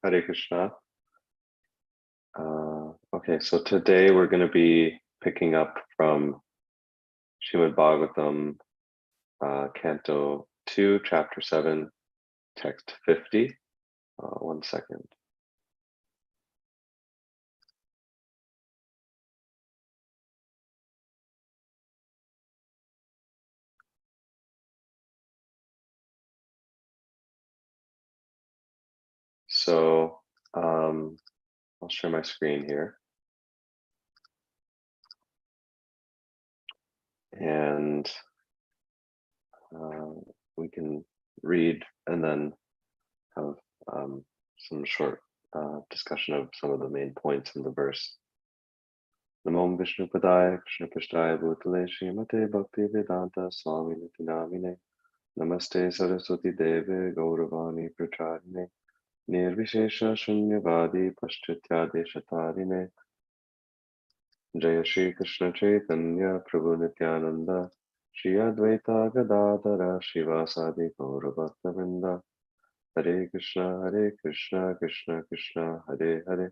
Hare Krishna. Okay, so today we're going to be picking up from Srimad Bhagavatam, Canto 2, Chapter 7, Text 50. 1 second. So I'll share my screen here. And we can read and then have some short discussion of some of the main points in the verse. Namo Vishnu Padaya Krishna Pashtaya Bhutale Srimate Bhakti Vedanta Swami Niti Namine Namaste Saraswati Deve Gauravani Pracharine Nirvishesha Shunyavadi Paschatya Deshatarine Jaya Shri Krishna Chaitanya Prabhu Nityananda Shri Advaita Gadadhara Shivasadi Gauravakta Hare Krishna, Krishna Krishna, Hare Hare,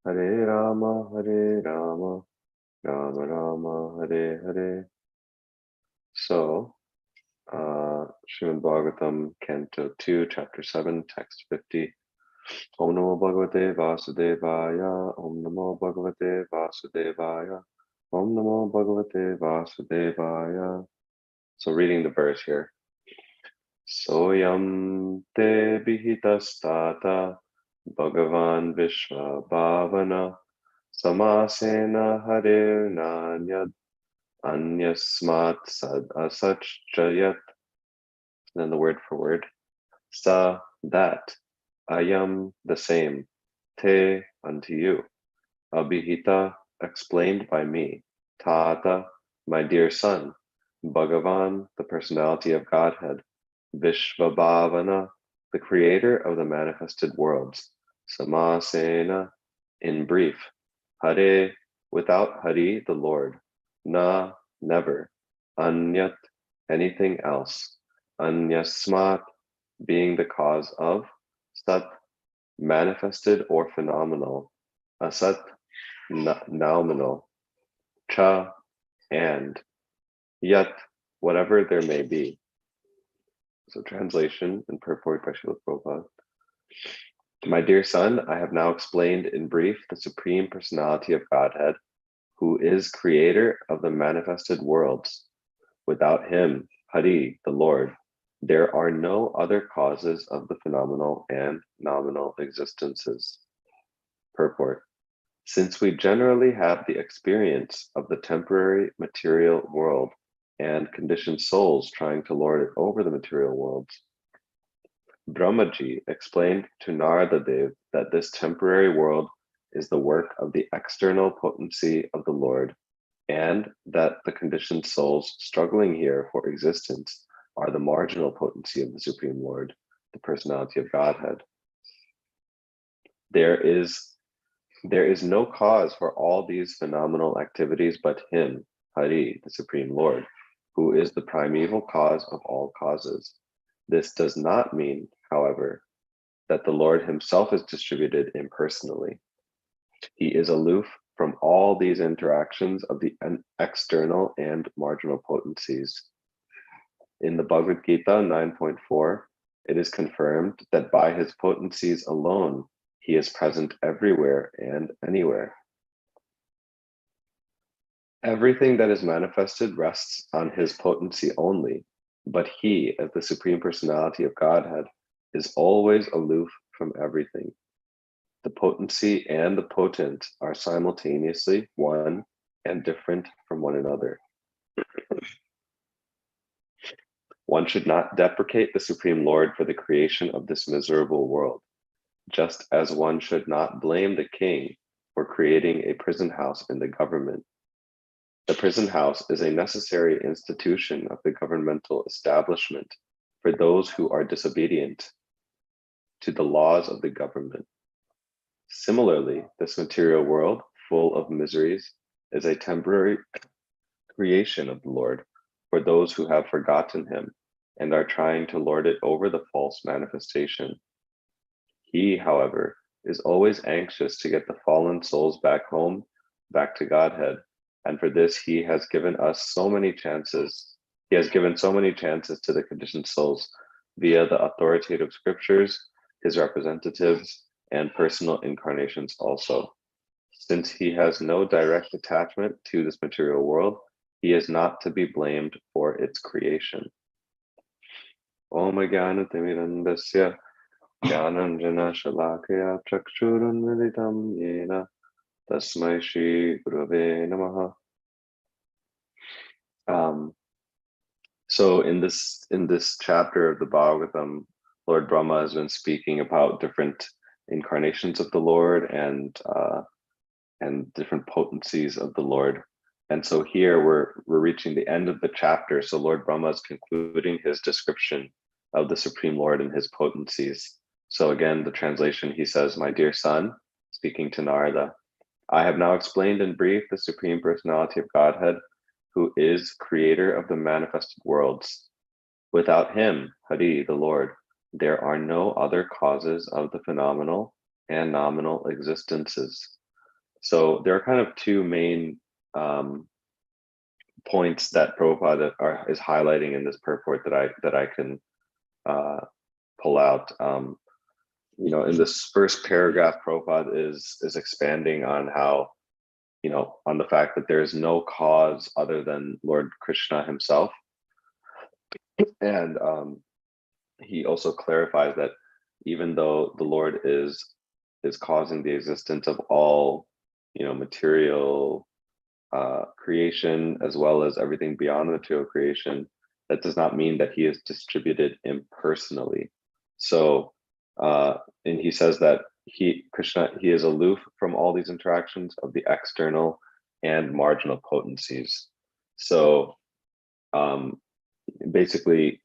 Hare Rama, Rama Rama, Hare Hare. So, Srimad Bhagavatam, Canto 2, Chapter 7, Text 50. Om Namo Bhagavate Vasudevaya, Om Namo Bhagavate Vasudevaya, Om Namo Bhagavate Vasudevaya. So reading the verse here. Soyam te bihitastata Bhagavan Vishwa Bhavana Samasena Harir Nanyad Anyasmat Sad Asachayat. Then the word for word. Sa, that. Ayam, the same. Te, unto you. Abhihita, explained by me. Tata, my dear son. Bhagavan, the personality of Godhead. Vishvabhavana, the creator of the manifested worlds. Samasena, in brief. Hare, without Hari, the Lord. Na, never. Anyat, anything else. Anyasmat, being the cause of. Sat, manifested or phenomenal. Asat, nominal. Cha, and. Yet, whatever there may be. So translation and purport by Srila Prabhupada. My dear son, I have now explained in brief the Supreme Personality of Godhead, who is creator of the manifested worlds. Without him, Hari, the Lord, there are no other causes of the phenomenal and nominal existences. Purport. Since we generally have the experience of the temporary material world and conditioned souls trying to lord it over the material worlds, Brahmaji explained to Narada Dev that this temporary world is the work of the external potency of the Lord, and that the conditioned souls struggling here for existence are the marginal potency of the Supreme Lord, the personality of Godhead. There is no cause for all these phenomenal activities but him, Hari, the Supreme Lord, who is the primeval cause of all causes. This does not mean, however, that the Lord himself is distributed impersonally. He is aloof from all these interactions of the external and marginal potencies. In the Bhagavad Gita 9.4, it is confirmed that by his potencies alone, he is present everywhere and anywhere. Everything that is manifested rests on his potency only, but he, as the Supreme Personality of Godhead, is always aloof from everything. The potency and the potent are simultaneously one and different from one another. One should not deprecate the Supreme Lord for the creation of this miserable world, just as one should not blame the king for creating a prison house in the government. The prison house is a necessary institution of the governmental establishment for those who are disobedient to the laws of the government. Similarly, this material world, full of miseries, is a temporary creation of the Lord for those who have forgotten him and are trying to lord it over the false manifestation. He, however, is always anxious to get the fallen souls back home, back to Godhead. And for this, he has given us so many chances. He has given so many chances to the conditioned souls via the authoritative scriptures, his representatives, and personal incarnations also. Since he has no direct attachment to this material world, he is not to be blamed for its creation. Om Jnana-timirandasya Jnananjana Shalakaya Chakshurunmilitam Yena Tasmai Shri Gurave Namaha. So in this chapter of the Bhagavatam, Lord Brahma has been speaking about different incarnations of the Lord and different potencies of the Lord. And so here we're reaching the end of the chapter. So Lord Brahma is concluding his description of the Supreme Lord and his potencies. So again, the translation, he says, "My dear son," speaking to Narada, "I have now explained in brief the Supreme Personality of Godhead, who is creator of the manifested worlds. Without him, Hari, the Lord, there are no other causes of the phenomenal and nominal existences." So there are kind of two main points that Prabhupada is highlighting in this purport that I can pull out. In this first paragraph, Prabhupada is expanding on how, on the fact that there is no cause other than Lord Krishna himself. And he also clarifies that even though the Lord is causing the existence of all, material creation, as well as everything beyond material creation, that does not mean that he is distributed impersonally. So, and he says that Krishna is aloof from all these interactions of the external and marginal potencies. So, basically,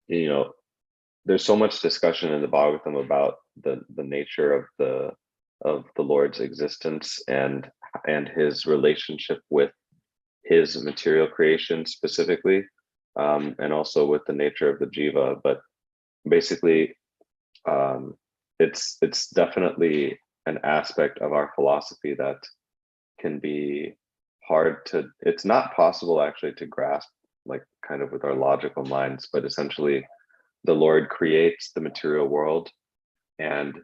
there's so much discussion in the Bhagavatam about the nature of the Lord's existence and his relationship with his material creation specifically, and also with the nature of the jiva. But basically, it's definitely an aspect of our philosophy that can be hard to. It's not possible actually to grasp, like kind of with our logical minds. But essentially, the Lord creates the material world, and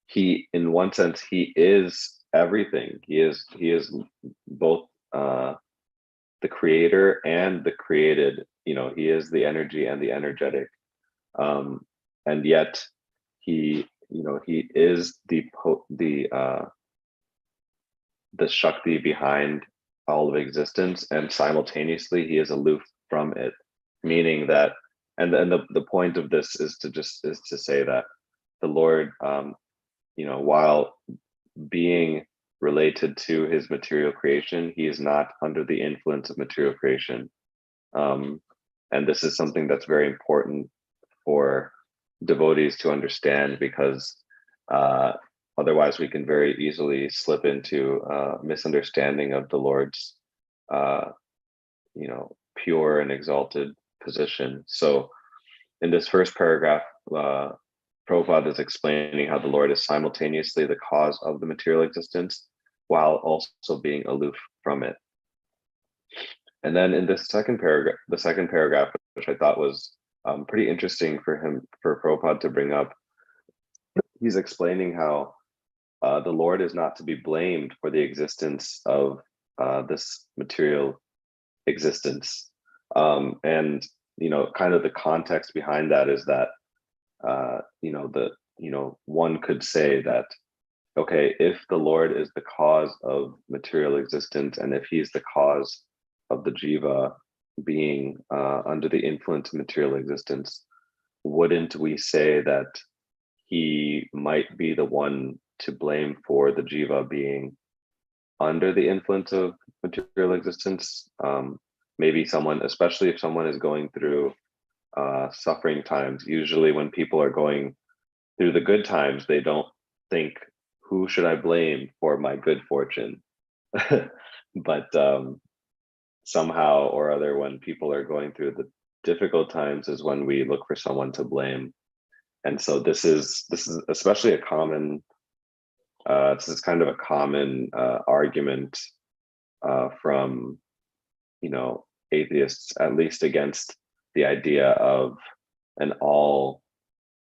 he, in one sense, he is everything. He is both the creator and the created. He is the energy and the energetic, and yet he is the Shakti behind all of existence, and simultaneously he is aloof from it, meaning that, and the point of this is to say that the Lord, while being related to his material creation, he is not under the influence of material creation. And this is something that's very important for devotees to understand, because otherwise we can very easily slip into misunderstanding of the Lord's pure and exalted position. So in this first paragraph, Prabhupada is explaining how the Lord is simultaneously the cause of the material existence while also being aloof from it. And then in this second paragraph, which I thought was pretty interesting for Prabhupada to bring up, he's explaining how the Lord is not to be blamed for the existence of this material existence. And kind of the context behind that is that one could say that, okay, if the Lord is the cause of material existence, and if he's the cause of the jiva being under the influence of material existence, wouldn't we say that he might be the one to blame for the jiva being under the influence of material existence? Maybe someone, especially if someone is going through suffering times, usually when people are going through the good times, they don't think, who should I blame for my good fortune? But somehow or other, when people are going through the difficult times is when we look for someone to blame. And so this is especially a common, this is kind of a common argument from, atheists, at least against the idea of an all,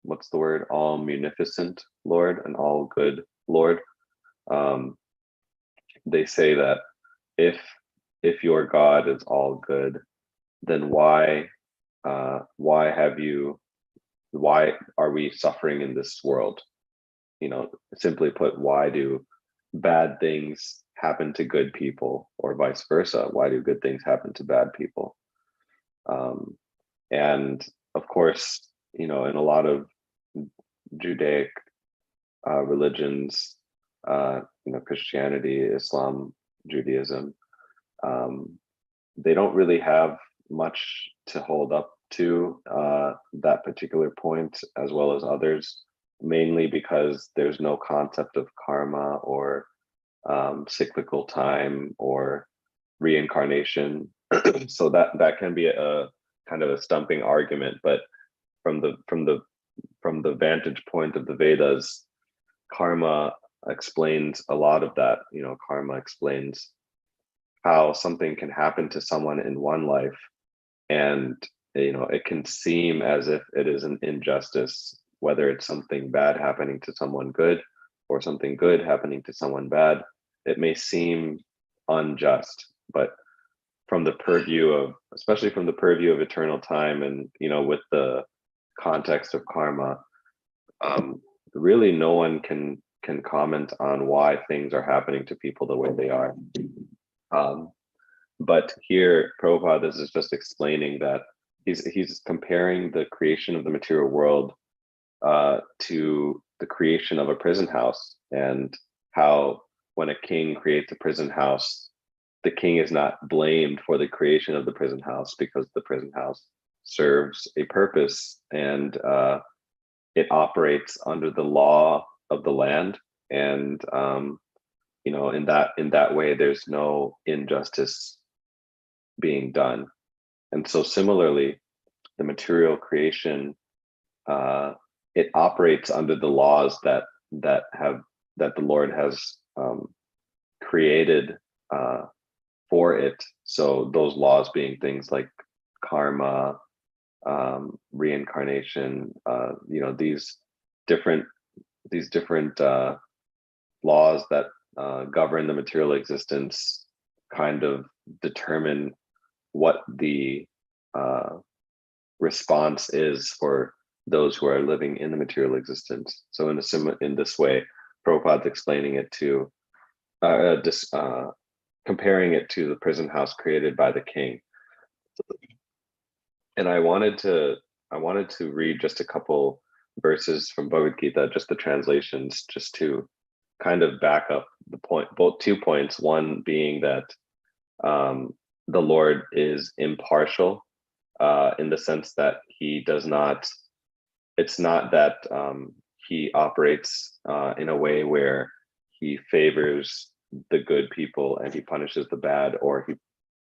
what's the word, all munificent Lord, an all good Lord. Um, they say that if your God is all good, then why are we suffering in this world? Simply put, why do bad things happen to good people, or vice versa? Why do good things happen to bad people? And of course, in a lot of Judaic religions, Christianity, Islam, Judaism, they don't really have much to hold up to that particular point, as well as others, mainly because there's no concept of karma or cyclical time or reincarnation. So that can be a kind of a stumping argument. But from the vantage point of the Vedas, karma explains a lot of that. Karma explains how something can happen to someone in one life, and it can seem as if it is an injustice, whether it's something bad happening to someone good or something good happening to someone bad. It may seem unjust, but especially from the purview of eternal time, and with the context of karma, really no one can comment on why things are happening to people the way they are. But here, Prabhupada is just explaining that he's comparing the creation of the material world to the creation of a prison house, and how when a king creates a prison house, the king is not blamed for the creation of the prison house, because the prison house serves a purpose, and it operates under the law of the land. And in that way, there's no injustice being done. And so similarly, the material creation, it operates under the laws that the Lord has created for it. So those laws being things like karma, reincarnation, these different laws that govern the material existence kind of determine what the response is for those who are living in the material existence. So in this way, Prabhupada's explaining it to comparing it to the prison house created by the king. And I wanted to read just a couple verses from Bhagavad Gita, just the translations, just to kind of back up the point, both 2 points. One being that the Lord is impartial, in the sense that he does not, it's not that he operates in a way where he favors the good people and he punishes the bad, or he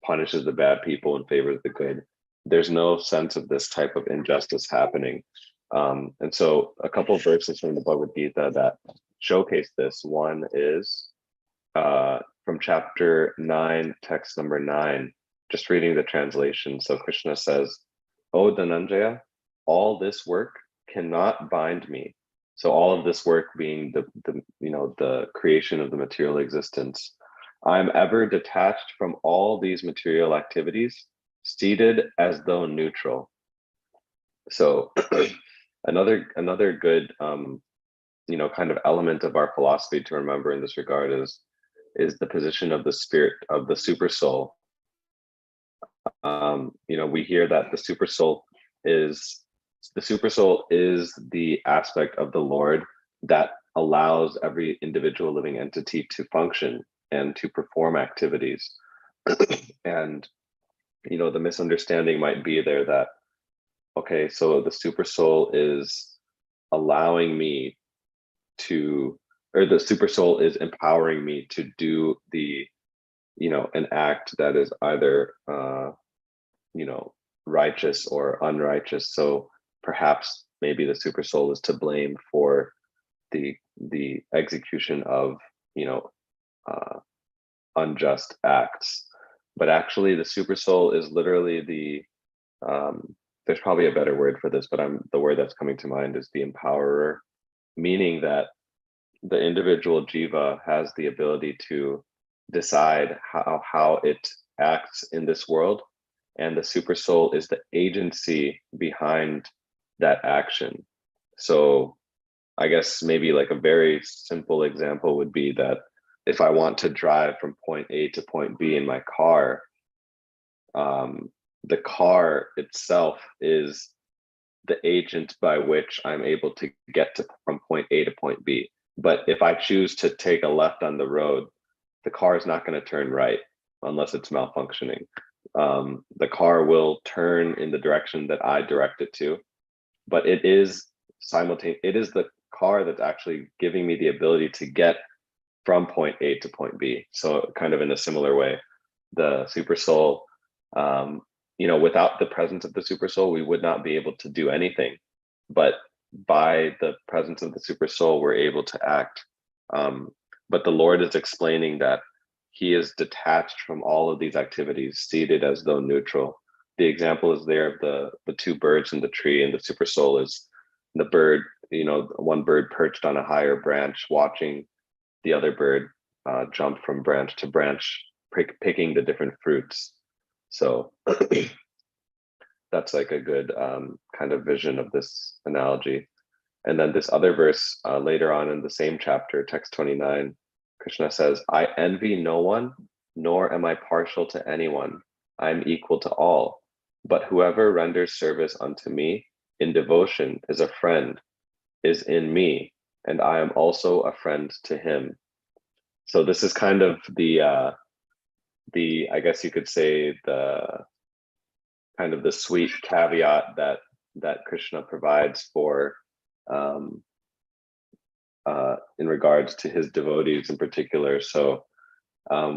punishes the bad people and favors the good. There's no sense of this type of injustice happening. And so a couple of verses from the Bhagavad Gita that showcase this. One is from chapter 9, text number 9, just reading the translation. So Krishna says, "O Dhananjaya, all this work cannot bind me." So all of this work being the creation of the material existence. "I'm ever detached from all these material activities, seated as though neutral." So another good kind of element of our philosophy to remember in this regard is the position of the spirit of the super soul. We hear that the super soul is the aspect of the Lord that allows every individual living entity to function and to perform activities. And the misunderstanding might be there that, okay, so the super soul is allowing me to, or the super soul is empowering me to do an act that is either righteous or unrighteous. So perhaps maybe the super soul is to blame for the execution of, you know, unjust acts. But actually, the super soul is literally there's probably a better word for this, but the word that's coming to mind is the empowerer, meaning that the individual jiva has the ability to decide how it acts in this world, and the super soul is the agency behind that action. So I guess maybe like a very simple example would be that if I want to drive from point A to point B in my car, the car itself is the agent by which I'm able to get from point A to point B. But if I choose to take a left on the road, the car is not going to turn right unless it's malfunctioning. The car will turn in the direction that I direct it to, but it is simultaneous. It is the car that's actually giving me the ability to get from point A to point B. So kind of in a similar way, the super soul, you know, without the presence of the super soul, we would not be able to do anything. But by the presence of the super soul, we're able to act. But the Lord is explaining that he is detached from all of these activities, seated as though neutral. The example is there of the two birds in the tree, and the super soul is the bird, you know, one bird perched on a higher branch, watching the other bird jump from branch to branch, picking the different fruits. So that's like a good kind of vision of this analogy. And then this other verse later on in the same chapter, text 29, Krishna says, I envy no one, nor am I partial to anyone. I am equal to all. But whoever renders service unto me in devotion is a friend, is in me, and I am also a friend to him. So this is kind of the I guess you could say the kind of the sweet caveat that Krishna provides for in regards to his devotees in particular. So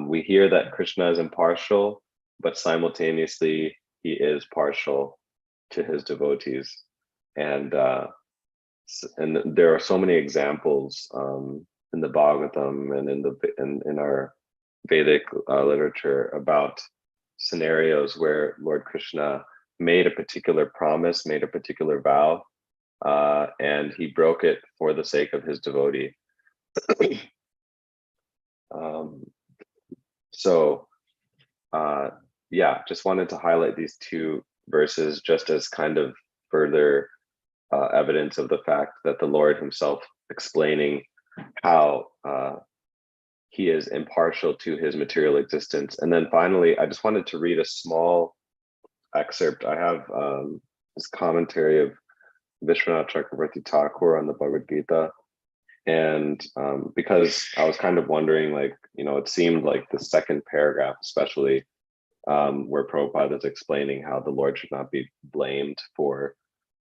we hear that Krishna is impartial, but simultaneously he is partial to his devotees, and there are so many examples in the Bhagavatam and in our Vedic literature about scenarios where Lord Krishna made a particular promise, made a particular vow, and he broke it for the sake of his devotee. So yeah, just wanted to highlight these two verses just as kind of further evidence of the fact that the Lord himself explaining how he is impartial to his material existence. And then finally, I just wanted to read a small excerpt. I have this commentary of Vishwanath Chakravarti Thakur on the Bhagavad Gita. And because I was kind of wondering, like, you know, it seemed like the second paragraph, especially where Prabhupada is explaining how the Lord should not be blamed for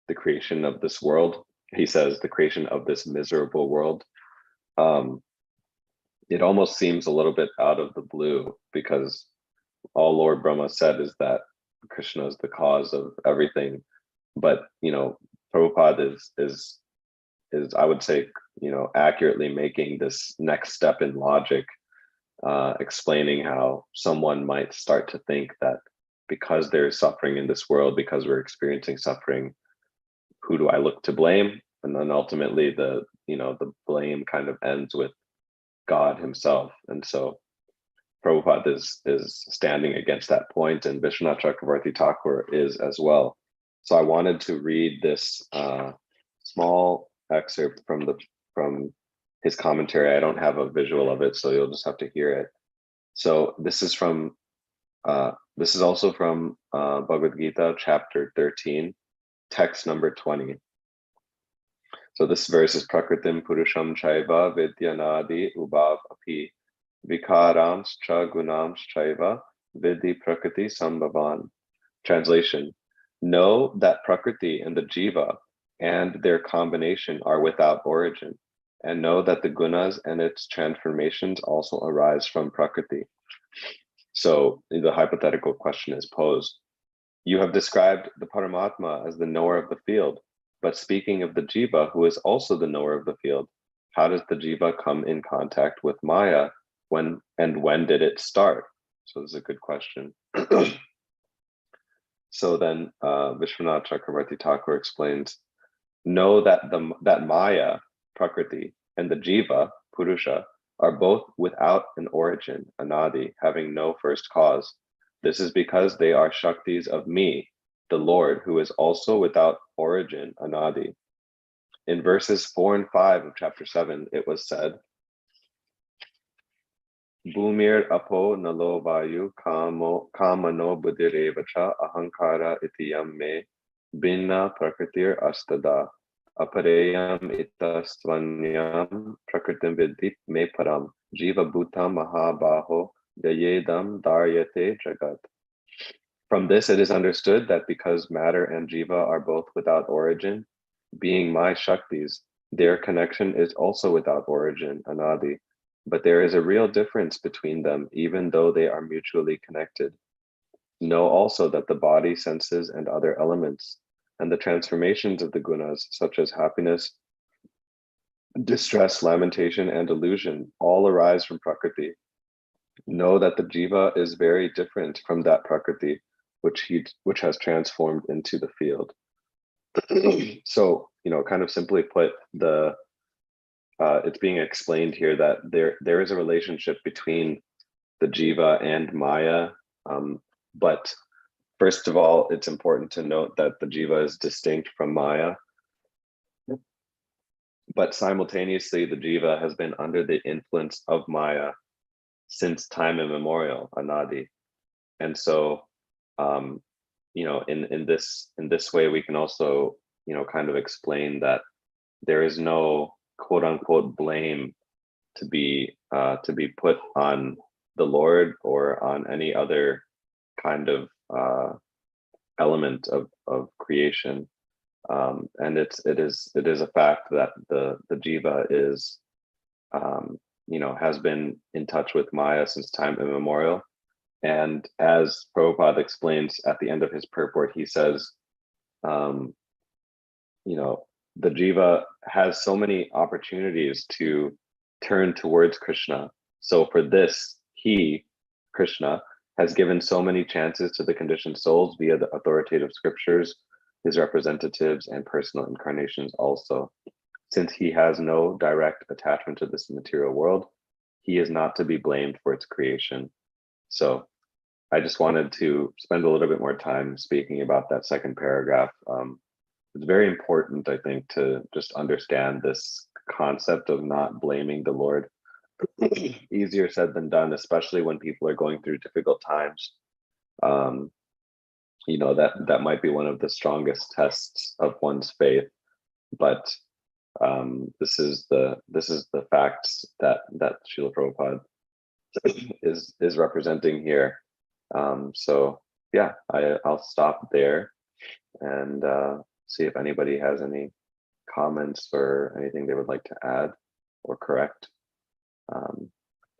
the creation of this world. He says the creation of this miserable world. It almost seems a little bit out of the blue, because all Lord Brahma said is that Krishna is the cause of everything. But, you know, Prabhupada is I would say, you know, accurately making this next step in logic, explaining how someone might start to think that because there's suffering in this world, because we're experiencing suffering, who do I look to blame? And then ultimately the blame kind of ends with God himself. And so Prabhupada is standing against that point, and Vishwanath Chakravarti Thakur is as well. So I wanted to read this small excerpt from his commentary. I don't have a visual of it, so you'll just have to hear it. So this is also from Bhagavad Gita, chapter 13, text number 20. So this verse is Prakritim Purusham Chaiva Vidyanadi Ubhav Api Vikarams Cha Gunams Chaiva Vidhi Prakriti Sambhavan. Translation: know that Prakriti and the Jiva and their combination are without origin, and know that the gunas and its transformations also arise from Prakriti. So the hypothetical question is posed: you have described the Paramatma as the knower of the field, But speaking of the Jiva, who is also the knower of the field, how does the Jiva come in contact with Maya? When did it start? So this is a good question. So then Vishwanath Chakravarti Thakur explains, know that that Maya, Prakriti, and the Jiva, Purusha, are both without an origin, Anadi, having no first cause. This is because they are Shaktis of me, the Lord, who is also without origin, Anadi. In verses 4 and 5 of chapter 7, it was said, Bhumir apo nalo vayu kamano buddhirevacha ahankara itiyam me binna prakritir astada apareyam itastvanyam prakritim vidit me param jiva bhutam mahabaho yayedam daryate jagat. From this it is understood that because matter and jiva are both without origin, being my shaktis, their connection is also without origin, anadi. But there is a real difference between them, even though they are mutually connected. Know also that the body, senses, and other elements, and the transformations of the gunas, such as happiness, distress, lamentation, and illusion, all arise from Prakriti. Know that the Jiva is very different from that Prakriti, which has transformed into the field. So, kind of simply put, it's being explained here that there is a relationship between the Jiva and Maya, but first of all, it's important to note that the Jiva is distinct from Maya, but simultaneously the Jiva has been under the influence of Maya since time immemorial, Anadi. And so, in this way, we can also, kind of explain that there is no quote unquote blame to be put on the Lord or on any other kind of element of creation. And it is a fact that the Jiva is has been in touch with Maya since time immemorial. And as Prabhupada explains at the end of his purport, he says, the Jiva has so many opportunities to turn towards Krishna. So for this, he, Krishna, has given so many chances to the conditioned souls via the authoritative scriptures, his representatives, and personal incarnations also. Since he has no direct attachment to this material world, he is not to be blamed for its creation. So I just wanted to spend a little bit more time speaking about that second paragraph. It's very important, I think, to just understand this concept of not blaming the Lord. Easier said than done, especially when people are going through difficult times. That might be one of the strongest tests of one's faith. But this is the facts that Srila Prabhupada is representing here. So yeah, I'll stop there and see if anybody has any comments or anything they would like to add or correct.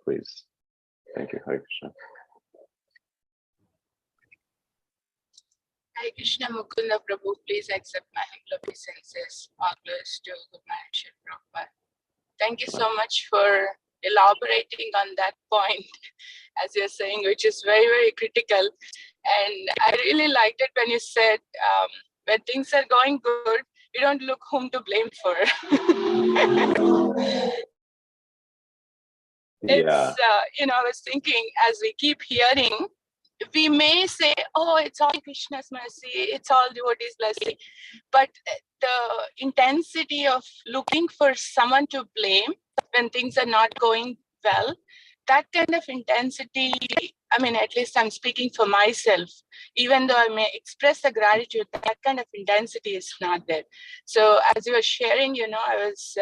Please. Thank you. Hare Krishna. Hare Krishna, Mukunda, Prabhu, please accept my humble obeisances. All glories to Good Man Shri Prabhupada. Thank you so much for elaborating on that point, as you're saying, which is very, very critical. And I really liked it when you said, when things are going good, you don't look whom to blame for. Yeah. It's, I was thinking, as we keep hearing, we may say, oh, it's all Krishna's mercy, it's all devotees' blessing. But the intensity of looking for someone to blame when things are not going well, that kind of intensity, at least I'm speaking for myself, even though I may express the gratitude, that kind of intensity is not there. So as you were sharing, I was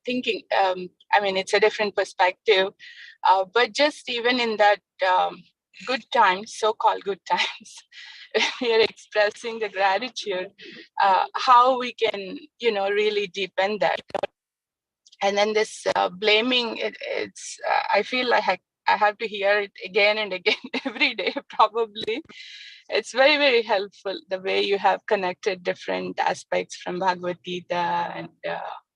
thinking, it's a different perspective, but just even in that good times, so-called good times, we are expressing the gratitude, how we can, really deepen that. And then this blaming, it's I feel like I have to hear it again and again every day, probably. It's very, very helpful the way you have connected different aspects from Bhagavad Gita and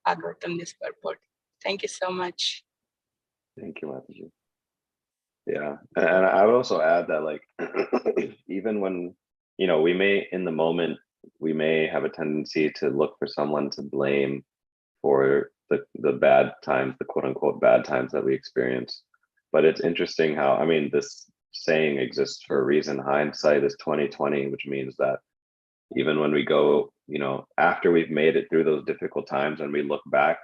Bhagavatam, this purport. Thank you so much. Thank you, Mataji. Yeah, and I would also add that, like, even when, we may, in the moment, we may have a tendency to look for someone to blame for the bad times, the quote unquote bad times that we experience. But it's interesting how, I mean, this saying exists for a reason. Hindsight is 20/20, which means that even when we go, after we've made it through those difficult times and we look back,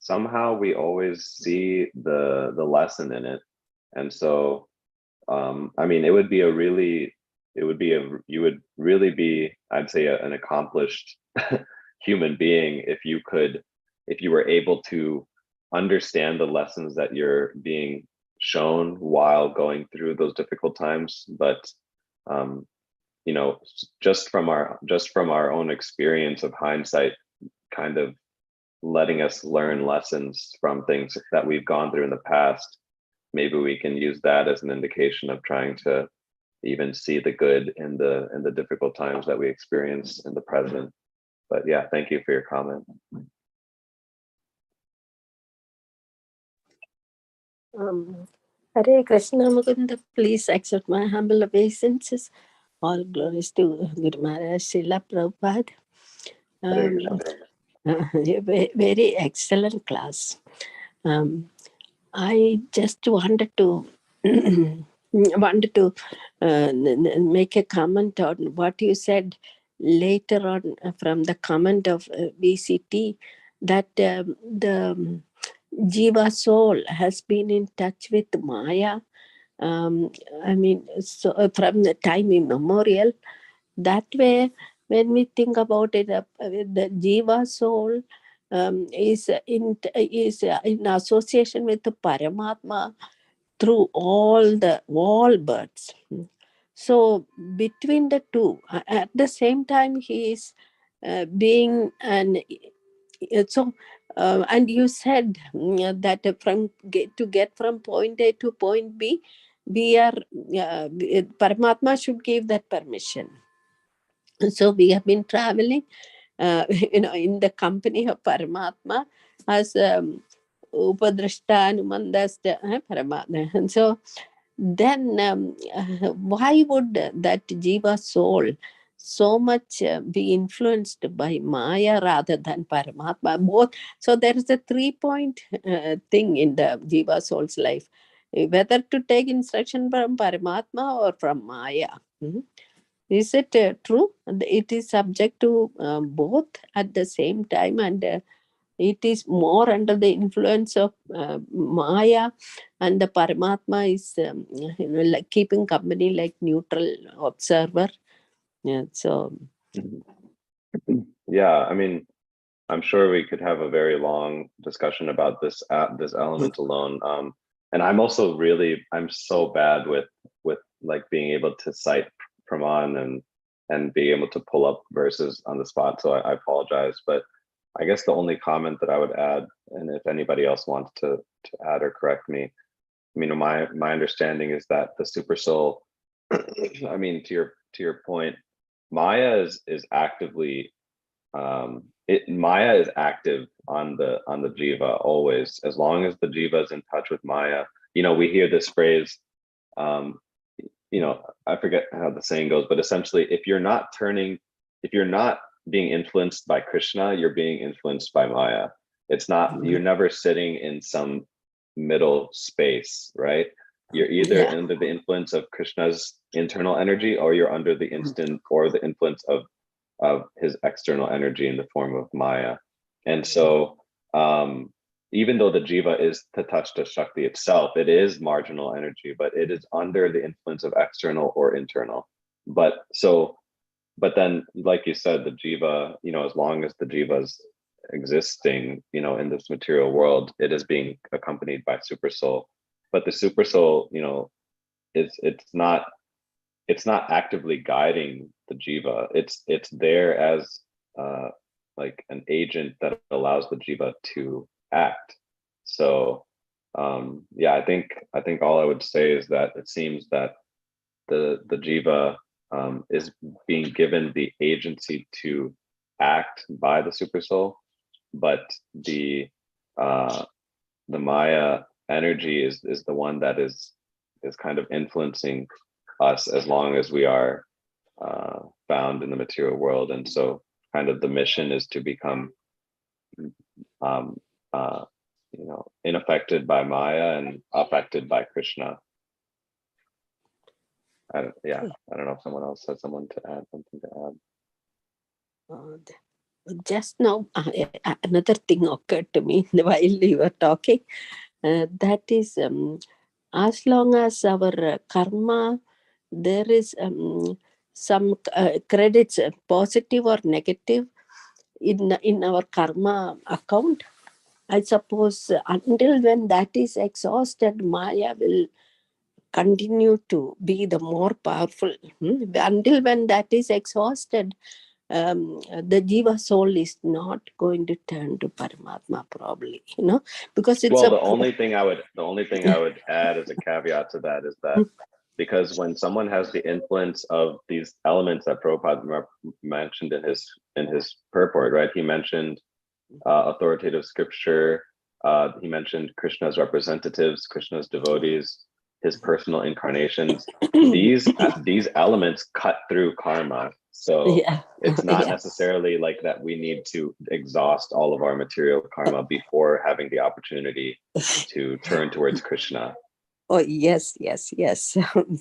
somehow we always see the lesson in it. And so, I mean, you would really be, I'd say, an accomplished human being if you were able to understand the lessons that you're being shown while going through those difficult times. But, just from our own experience of hindsight, kind of letting us learn lessons from things that we've gone through in the past, maybe we can use that as an indication of trying to even see the good in the difficult times that we experience in the present. But yeah, thank you for your comment. Hare Krishna, Mukunda, please accept my humble obeisances. All glories to Guru Maharaj, Srila Prabhupada. Very excellent class. I just wanted to make a comment on what you said later on from the comment of VCT, that the Jiva soul has been in touch with Maya. I mean, so from the time immemorial. That way, when we think about it, the Jiva soul is in association with the Paramatma through all births. So between the two, at the same time, he is being and you said that to get from point A to point B, we are Paramatma should give that permission. So we have been traveling, in the company of Paramatma as Upadrashta, Anumandasta, Paramatma. And so then why would that Jiva soul so much be influenced by Maya rather than Paramatma? Both. So there is a 3-point thing in the Jiva soul's life, whether to take instruction from Paramatma or from Maya. Is it true? It is subject to both at the same time, and it is more under the influence of Maya, and the Paramatma is like keeping company, like neutral observer. Yeah, so Yeah, I mean, I'm sure we could have a very long discussion about this element alone. And I'm also I'm so bad with like being able to cite Praman and being able to pull up verses on the spot. So I apologize, but I guess the only comment that I would add, and if anybody else wants to add or correct me, I mean, my understanding is that the super soul, I mean, to your point, Maya is actively Maya is active on the Jiva always, as long as the Jiva is in touch with Maya. We hear this phrase, I forget how the saying goes, but essentially, if you're not being influenced by Krishna, you're being influenced by Maya. It's not, you're never sitting in some middle space, right? You're either under the influence of Krishna's internal energy, or you're under the influence of his external energy in the form of Maya. And so even though the Jiva is Tatashta Shakti itself, it is marginal energy, but it is under the influence of external or internal. But then, like you said, the Jiva, as long as the Jiva is existing, in this material world, it is being accompanied by Super Soul. But the Super Soul, it's not actively guiding the Jiva. It's there as like an agent that allows the Jiva to act. So I think all I would say is that it seems that the Jiva is being given the agency to act by the super soul, but the Maya energy is the one that is kind of influencing us as long as we are found in the material world. And so kind of the mission is to become unaffected by Maya and affected by Krishna. I don't know if someone else has something to add. Just now, another thing occurred to me while you were talking. That is, as long as our karma, there is some credits, positive or negative, in our karma account, I suppose until when that is exhausted, Maya will continue to be the more powerful. Until when that is exhausted, the Jiva soul is not going to turn to Paramatma, probably, because it's the only thing I would add as a caveat to that is that because when someone has the influence of these elements that Prabhupada mentioned in his purport, right? He mentioned authoritative scripture. He mentioned Krishna's representatives, Krishna's devotees, his personal incarnations. These elements cut through karma. So it's not necessarily like that we need to exhaust all of our material karma before having the opportunity to turn towards Krishna. Oh, yes.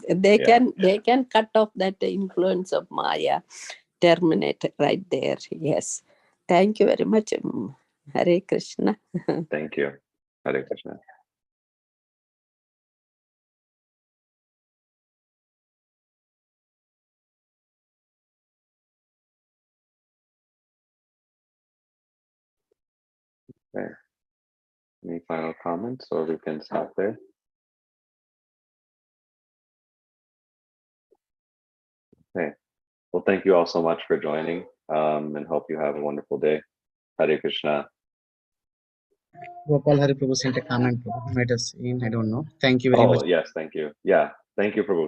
They can cut off that influence of Maya, terminate right there. Yes. Thank you very much. Hare Krishna. Thank you. Hare Krishna. Okay. Any final comments, or we can stop there? Okay. Well, thank you all so much for joining, and hope you have a wonderful day. Hare Krishna. Gopal Hari Prabhu sent a comment. Prabhu might have seen. I don't know. Thank you very much. Oh, yes, thank you. Yeah, thank you, Prabhu.